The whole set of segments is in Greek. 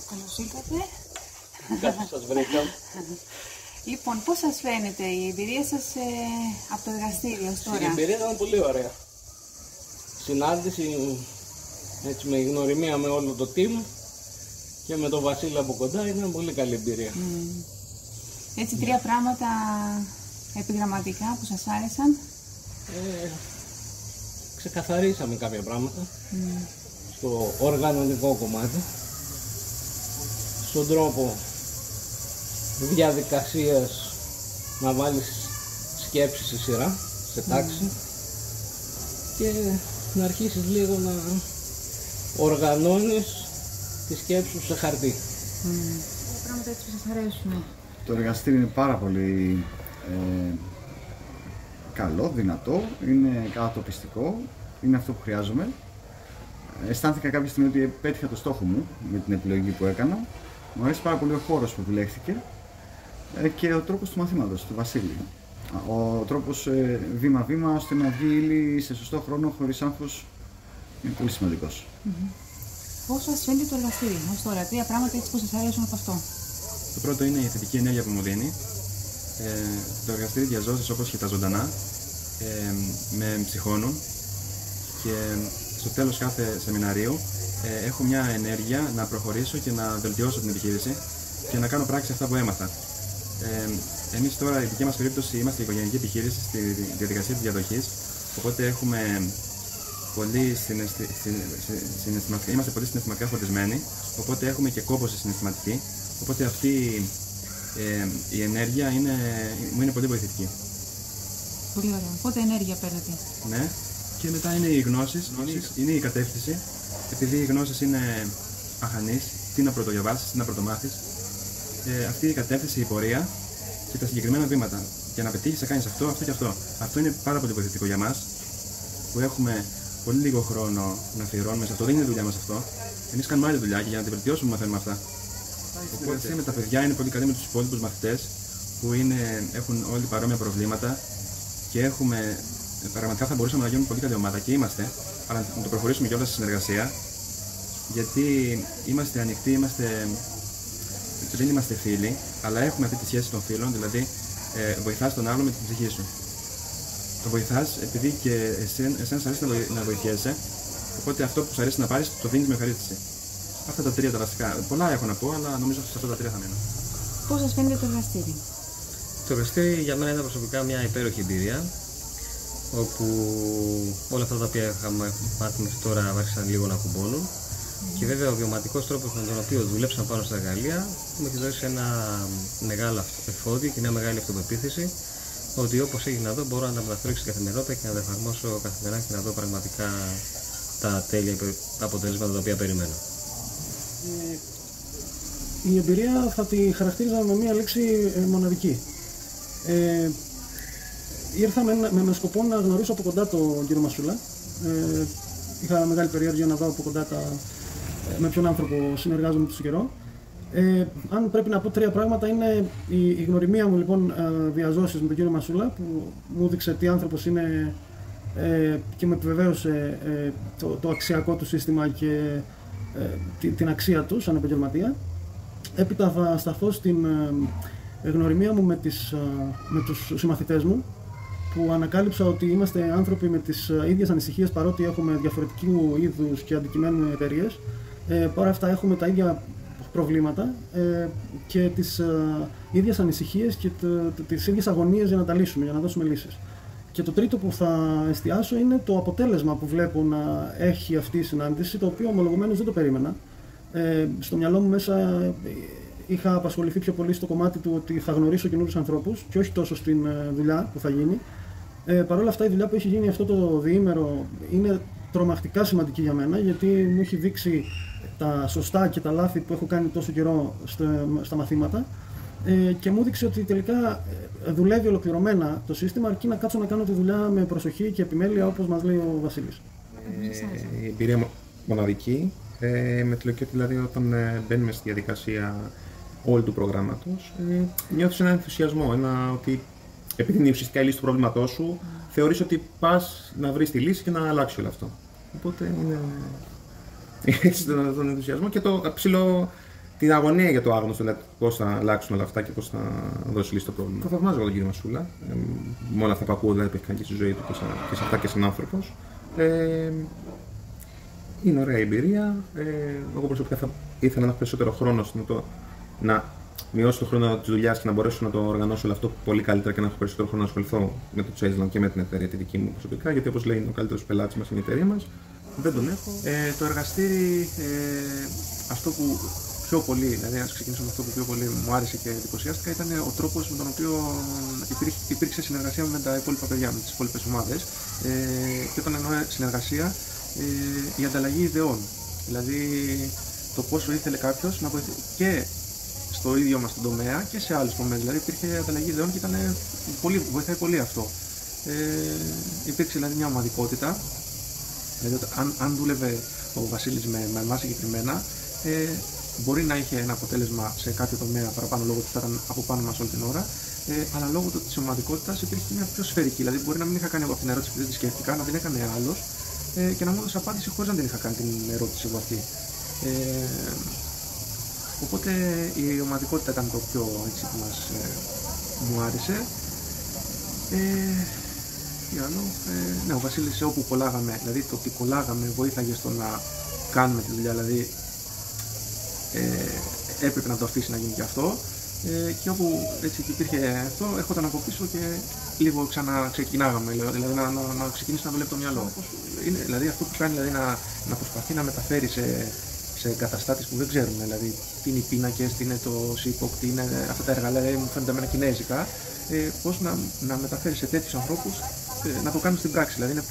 Καλώς ήρθατε. Κάτι σας βρήκα. Λοιπόν, πώς σας φαίνεται η εμπειρία σας από το εργαστήριο ως τώρα? Η εμπειρία ήταν πολύ ωραία. Συνάντηση έτσι, με γνωριμία με όλο το team και με τον Βασίλη από κοντά ήταν πολύ καλή εμπειρία. Έτσι, τρία πράγματα επιγραμματικά που σας άρεσαν. Ξεκαθαρίσαμε κάποια πράγματα στο οργανωτικό κομμάτι, στον τρόπο διαδικασίας να βάλεις σκέψη σε σειρά, σε τάξη και να αρχίσεις λίγο να οργανώνεις τη σκέψη σου σε χαρτί. Πράγματα έτσι που σας αρέσουν. Το εργαστήριο είναι πάρα πολύ καλό, δυνατό, είναι κατατοπιστικό, είναι αυτό που χρειάζομαι. Αισθάνθηκα κάποια στιγμή ότι πέτυχα το στόχο μου με την επιλογή που έκανα. Μου αρέσει πάρα πολύ ο χώρος που επιλέχθηκε και ο τρόπος του μαθήματος, του Βασίλη. Ο τρόπος βήμα-βήμα ώστε να βγει ύλη σε σωστό χρόνο χωρίς άγχος είναι πολύ σημαντικός. Πώς σας φαίνεται το εργαστήριο ως τώρα, τρία πράγματα έτσι που σας αρέσουν από αυτό? Το πρώτο είναι η θετική ενέργεια που μου δίνει. Το εργαστήριο διαζώσεις όπως και τα ζωντανά με ψυχώνουν και στο τέλος κάθε σεμιναρίου έχω μια ενέργεια να προχωρήσω και να βελτιώσω την επιχείρηση και να κάνω πράξη αυτά που έμαθα. Εμείς τώρα, η δική μας περίπτωση, είμαστε οικογενειακή επιχείρηση στη διαδικασία της διαδοχής, οπότε έχουμε πολύ είμαστε πολύ συναισθηματικά φορτισμένοι, οπότε έχουμε και κόπωση συναισθηματική, οπότε αυτή η ενέργεια μου είναι πολύ βοηθητική. Πολύ ωραία. Πότε ενέργεια παίρνετε? Ναι, και μετά είναι οι γνώσεις, είναι η κατεύθυνση, επειδή οι γνώσεις είναι αχανείς, τι να πρωτοδιαβάσεις, τι να πρωτομάθεις. Αυτή η κατεύθυνση, η πορεία και τα συγκεκριμένα βήματα. Για να πετύχεις να κάνεις αυτό, αυτό και αυτό. Αυτό είναι πάρα πολύ βοηθητικό για μας, που έχουμε πολύ λίγο χρόνο να αφιερώνουμε σε αυτό. Δεν είναι δουλειά μας αυτό. Εμείς κάνουμε άλλη δουλειά και για να την βελτιώσουμε μαθαίνουμε αυτά. Οπότε με τα παιδιά είναι πολύ καλή με τους υπόλοιπους μαθητές που έχουν όλοι παρόμοια προβλήματα και πραγματικά θα μπορούσαμε να γίνουμε πολύ καλή ομάδα και είμαστε, αλλά να το προχωρήσουμε κιόλας στη συνεργασία, γιατί είμαστε ανοιχτοί, δεν είμαστε φίλοι, αλλά έχουμε αυτή τη σχέση των φίλων, δηλαδή βοηθάς τον άλλο με την ψυχή σου. Το βοηθάς επειδή και εσένα αρέσει να βοηθιέσαι, οπότε αυτό που σου αρέσει να πάρεις το δίνεις με ευχαρίστηση. Αυτά τα τρία τα βασικά. Πολλά έχω να πω, αλλά νομίζω ότι σε αυτά τα τρία θα μείνω. Πώς σας φαίνεται το εργαστήριο? Το εργαστήριο για μένα είναι προσωπικά μια υπέροχη εμπειρία, όπου όλα αυτά τα οποία είχαμε μάθει μέχρι τώρα άρχισαν λίγο να κουμπώνουν. Και βέβαια ο βιωματικός τρόπος με τον οποίο δουλέψαμε πάνω στα εργαλεία μου έχει δώσει ένα μεγάλο εφόδιο και μια μεγάλη αυτοπεποίθηση ότι όπως έγινε να δω μπορώ να τα μεταφέρω στην καθημερινότητα και να τα εφαρμόσω καθημερινά και να δω πραγματικά τα τέλεια αποτελέσματα τα οποία περιμένω. Η εμπειρία θα τη χαρακτήριζα με μία λέξη μοναδική. Ήρθα με σκοπό να γνωρίσω από κοντά τον κύριο Μασούλα. Είχα μεγάλη περιέργεια να δω από κοντά με ποιον άνθρωπο συνεργάζομαι τόσο καιρό. Αν πρέπει να πω τρία πράγματα, είναι η γνωριμία μου λοιπόν διαζώσεις με τον κύριο Μασούλα, που μου έδειξε τι άνθρωπος είναι και με επιβεβαίωσε το αξιακό του σύστημα και την αξία του σαν επαγγελματία. Έπειτα θα σταθώ στην γνωριμία μου με τους συμμαθητές μου, που ανακάλυψα ότι είμαστε άνθρωποι με τις ίδιες ανησυχίες, παρότι έχουμε διαφορετικού είδους και αντικειμένου εταιρείες. Παρά αυτά έχουμε τα ίδια προβλήματα και τις ίδιες ανησυχίες και τις ίδιες αγωνίες για να τα λύσουμε, για να δώσουμε λύσεις. Και το τρίτο που θα εστιάσω είναι το αποτέλεσμα που βλέπω να έχει αυτή η συνάντηση, το οποίο ομολογουμένως δεν το περίμενα. Στο μυαλό μου μέσα είχα απασχοληθεί πιο πολύ στο κομμάτι του ότι θα γνωρίσω καινούριους ανθρώπους και όχι τόσο στην δουλειά που θα γίνει. Παρ' όλα αυτά η δουλειά που έχει γίνει αυτό το διήμερο είναι τρομακτικά σημαντική για μένα, γιατί μου έχει δείξει τα σωστά και τα λάθη που έχω κάνει τόσο καιρό στα μαθήματα και μου έδειξε ότι τελικά δουλεύει ολοκληρωμένα το σύστημα, αρκεί να κάτσω να κάνω τη δουλειά με προσοχή και επιμέλεια, όπως μας λέει ο Βασίλης. Η εμπειρία μοναδική, με τη λογική δηλαδή όταν μπαίνουμε στη διαδικασία όλου του προγράμματος, νιώθεις έναν ενθουσιασμό, ότι επειδή είναι η ουσιαστικά η λύση του προβλήματός σου, θεωρείς ότι πας να βρεις τη λύση και να αλλάξει όλο αυτό. Οπότε είναι έχεις τον ενθουσιασμό και το ψηλό την αγωνία για το άγνωστο, δηλαδή πώς θα αλλάξουν όλα αυτά και πώς θα δώσει λύση στο πρόβλημα. Το θαυμάζω εγώ τον κύριο Μασούλα, με όλα αυτά που ακούω δηλαδή, που έχει κάνει και στη ζωή του και σε αυτά και σαν άνθρωπος. Είναι ωραία εμπειρία. Εγώ προσωπικά θα ήθελα να έχω περισσότερο χρόνο να μειώσω το χρόνο τη δουλειά και να μπορέσω να το οργανώσω όλο αυτό πολύ καλύτερα και να έχω περισσότερο χρόνο να ασχοληθώ με το Changeland και με την εταιρεία τη δική μου προσωπικά. Γιατί όπως λέει, είναι ο καλύτερος πελάτης μας, είναι η εταιρεία μας. Δεν τον έχω. Το εργαστήρι, αυτό που πιο πολύ, δηλαδή ας ξεκινήσω με αυτό που πιο πολύ μου άρεσε και εντυπωσιάστηκα, ήταν ο τρόπος με τον οποίο υπήρξε συνεργασία με τα υπόλοιπα παιδιά, με τις υπόλοιπες ομάδες. Και όταν εννοώ συνεργασία, η ανταλλαγή ιδεών. Δηλαδή το πόσο ήθελε κάποιος να βοηθήσει και στο ίδιο μας τον τομέα και σε άλλους τομείς. Δηλαδή υπήρχε ανταλλαγή ιδεών και βοηθάει πολύ αυτό. Υπήρξε δηλαδή μια ομαδικότητα. Δηλαδή, αν δούλευε ο Βασίλης με εμάς συγκεκριμένα, μπορεί να είχε ένα αποτέλεσμα σε κάποιο τομέα παραπάνω λόγω του ότι θα ήταν από πάνω μας όλη την ώρα, αλλά λόγω της ομαδικότητας υπήρχε μια πιο σφαιρική. Δηλαδή, μπορεί να μην είχα κάνει εγώ την ερώτηση που δεν τη σκέφτηκα, να την έκανε άλλος και να μου έδωσε απάντηση χωρίς να την είχα κάνει την ερώτηση εγώ αυτή. Οπότε η ομαδικότητα ήταν το πιο έτσι, που μου άρεσε. Ναι, ο Βασίλης όπου κολλάγαμε, δηλαδή το ότι κολλάγαμε βοήθαγε στο να κάνουμε τη δουλειά, δηλαδή έπρεπε να το αφήσει να γίνει και αυτό και όπου έτσι υπήρχε αυτό, έρχονταν από πίσω και λίγο ξαναξεκινάγαμε, δηλαδή να ξεκινήσει να δουλεύει το μυαλό. Δηλαδή αυτό που κάνει, δηλαδή να προσπαθεί να μεταφέρει σε καταστάσεις που δεν ξέρουν, δηλαδή τι είναι οι πίνακες, τι είναι το SIPOC, τι είναι αυτά τα εργαλεία, δηλαδή μου φαίνεται εμένα κινέζικα, πώς να μεταφέρει σε τέτοιους ανθρώπους να το κάνουν στην πράξη. Δηλαδή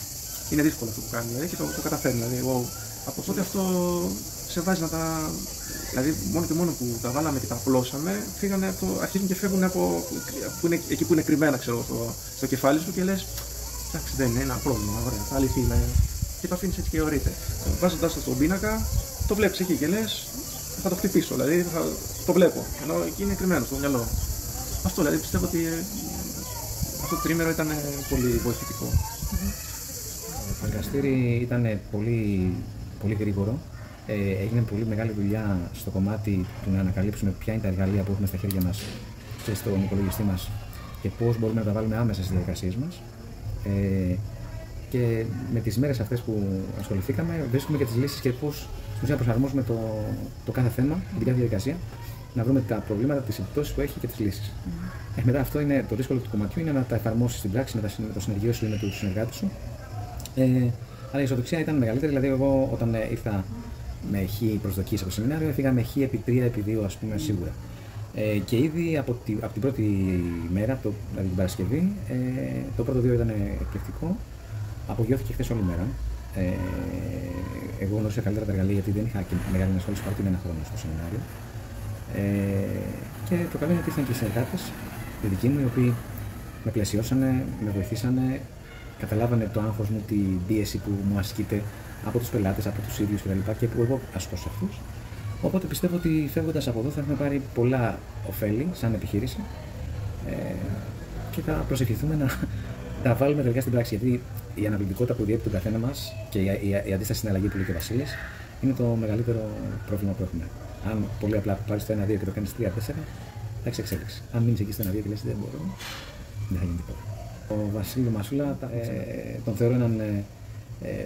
είναι δύσκολο αυτό που κάνει δηλαδή, και το καταφέρνει. Δηλαδή, εγώ από τότε αυτό σε βάζει να τα. Δηλαδή, μόνο και μόνο που τα βάλαμε και τα απλώσαμε, αρχίζουν και φεύγουν εκεί που είναι κρυμμένα, ξέρω, στο κεφάλι σου και λες, εντάξει, δεν είναι ένα πρόβλημα. Ωραία, θα λυθεί. Και το αφήνεις έτσι και ορείται. Βάζοντας το στον πίνακα, το βλέπεις εκεί και λες, θα το χτυπήσω. Δηλαδή, το βλέπω. Ενώ εκεί είναι κρυμμένο στο μυαλό. Αυτό δηλαδή πιστεύω ότι αυτό το τρίμηνο ήταν πολύ βοηθητικό. Το εργαστήρι ήταν πολύ, πολύ γρήγορο. Έγινε πολύ μεγάλη δουλειά στο κομμάτι του να ανακαλύψουμε ποια είναι τα εργαλεία που έχουμε στα χέρια μας και στον υπολογιστή μας και πώς μπορούμε να τα βάλουμε άμεσα στις διαδικασίες μας. Και με τις μέρες αυτές που ασχοληθήκαμε, βρίσκουμε και τις λύσεις και πώς στην ουσία προσαρμόζουμε το κάθε θέμα, την κάθε διαδικασία, να βρούμε τα προβλήματα, τις επιπτώσεις που έχει και τις λύσεις. Μετά αυτό είναι το δύσκολο του κομματιού, είναι να τα εφαρμόσεις στην πράξη με το συνεργείο σου ή με τους συνεργάτες σου. Αλλά η ισοδοξία ήταν μεγαλύτερη, δηλαδή εγώ όταν ήρθα με χ προσδοκίες από το σεμινάριο, έφυγα με χ επί 3 επί 2 ας πούμε σίγουρα. Και ήδη από την πρώτη μέρα, δηλαδή την Παρασκευή, το πρώτο 2 ήταν εκπληκτικό. Απογειώθηκε χθες όλη μέρα. Εγώ γνώρισα καλύτερα τα εργαλεία γιατί δεν είχα και μεγάλη ενασχόληση παρότι είναι ένα χρόνο στο σεμινάριο. Και το καλό είναι ότι ήρθαν και οι συνεργάτες, οι δικοί μου, οι οποίοι με πλαισιώσανε, με βοηθήσανε, καταλάβανε το άγχος μου, την πίεση που μου ασκείται από τους πελάτες, από τους ίδιους κτλ. Και που εγώ ασκώ σε αυτούς. Οπότε πιστεύω ότι φεύγοντας από εδώ θα έχουμε πάρει πολλά ωφέλη σαν επιχείρηση και θα προσευχηθούμε να τα βάλουμε τελικά στην πράξη. Γιατί η αναβλητικότητα που διέπει τον καθένα μας και η αντίσταση στην αλλαγή που λέει και ο Βασίλης είναι το μεγαλύτερο πρόβλημα που έχουμε. Αν πολύ απλά πάρεις το 1-2 και το κάνεις 3-4, θα έχεις εξέλιξη. Αν μείνεις εκεί στο 1-2 και λες δεν μπορώ, δεν θα γίνει τίποτα. Ο Βασίλη Μασούλα τον θεωρώ έναν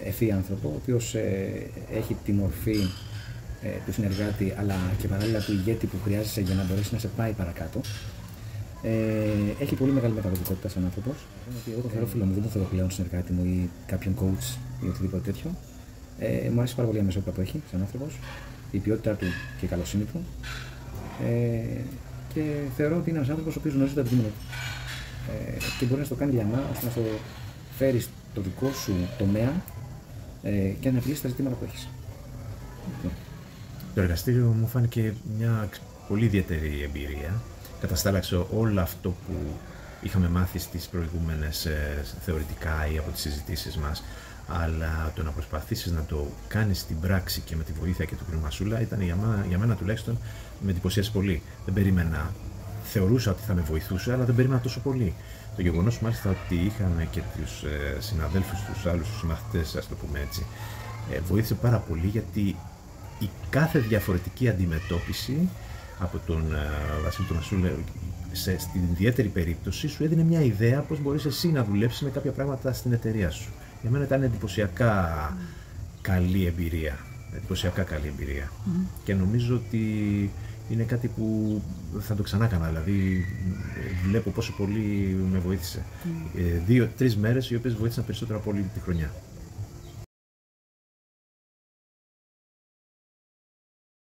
ευφύ άνθρωπο, ο οποίος έχει τη μορφή του συνεργάτη αλλά και παράλληλα του ηγέτη που χρειάζεσαι για να μπορέσει να σε πάει παρακάτω. Έχει πολύ μεγάλη μεταδοτικότητα σαν άνθρωπος. Εγώ τον θεωρώ φίλο μου, δεν τον θεωρώ πλέον συνεργάτη μου ή κάποιον coach ή οτιδήποτε τέτοιο. Μου αρέσει πάρα πολύ η αμεσότητα που έχει σαν άνθρωπος, η ποιότητά του και η καλοσύνη του. Και θεωρώ ότι είναι ένας άνθρωπος ο οποίος γνωρίζει το αντικείμενο του. Και μπορεί να το κάνει λιανά ώστε να το φέρει στο δικό σου τομέα και να επιλύσει τα ζητήματα που έχεις. Το εργαστήριο μου φάνηκε μια πολύ ιδιαίτερη εμπειρία. Καταστάλαξε όλο αυτό που είχαμε μάθει στις προηγούμενες θεωρητικά ή από τις συζητήσεις μας, αλλά το να προσπαθήσεις να το κάνεις στην πράξη και με τη βοήθεια και του κ. Μασούλα ήταν για μένα τουλάχιστον με εντυπωσίασε πολύ. Δεν περίμενα, θεωρούσα ότι θα με βοηθούσε, αλλά δεν περίμενα τόσο πολύ. Το γεγονός μάλιστα ότι είχαμε και τους συναδέλφους, τους άλλους συμμαθητές, ας το πούμε έτσι, βοήθησε πάρα πολύ γιατί η κάθε διαφορετική αντιμετώπιση από τον Βασίλη τον Μασούλα στην ιδιαίτερη περίπτωση σου έδινε μια ιδέα πώς μπορείς εσύ να δουλέψεις με κάποια πράγματα στην εταιρεία σου. Για μένα ήταν εντυπωσιακά καλή εμπειρία. Και νομίζω ότι είναι κάτι που θα το ξανά έκανα, δηλαδή βλέπω πόσο πολύ με βοήθησε. 2-3 μέρες οι οποίες βοήθησαν περισσότερο από όλη τη χρονιά.